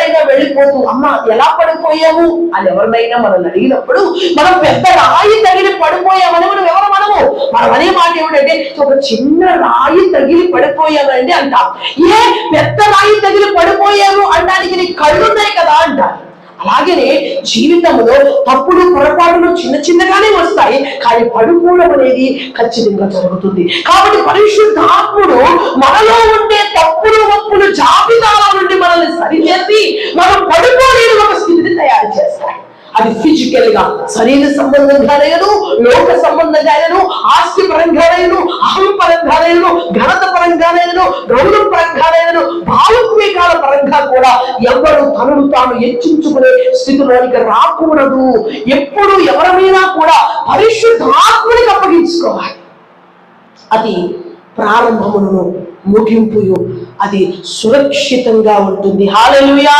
ఎక్కడైనా వెళ్ళిపోతూ అమ్మ ఎలా పడిపోయావు అని ఎవరినైనా మనల్ని అడిగినప్పుడు మనం పెద్ద రాయి తగిలి పడిపోయామని మనం అనే మాట ఏమిటంటే ఒక చిన్న రాయి తగిలి పడిపోయామండి అంటాం. ఏ పెద్ద రాయి తగిలి పడిపోయాము అనడానికి నీ కళ్ళున్నాయి కదా అంటారు. అలాగనే జీవితంలో తప్పులు పొరపాటులు చిన్న చిన్నగానే వస్తాయి, కానీ పడిపోవడం అనేది ఖచ్చితంగా జరుగుతుంది. కాబట్టి పరిశుద్ధాత్ముడు మనలో ఉండే తప్పులు ఒప్పులు జాబితాల నుండి మనల్ని సరిచేసి మనం పడిపోలేని ఒక స్థితిని తయారు చేస్తాడు. అది ఫిజికల్ గా శరీర సంబంధంగానైనా, లోక సంబంధంగానైనా, ఆస్తి పరంగానైనా, అహం పరంగానైనా, ఘనత పరంగానైనా, గౌరవం పరంగానైనా, భావోద్వేగాల పరంగా కూడా ఎవరు తనను తాను హెచ్చించుకునే స్థితిలోనికి రాకూడదు. ఎప్పుడు ఎవరైనా కూడా పరిశుద్ధాత్మని అప్పగించుకోవాలి. అది ప్రారంభమును ముగింపు అది సురక్షితంగా ఉంటుంది. హల్లెలూయా.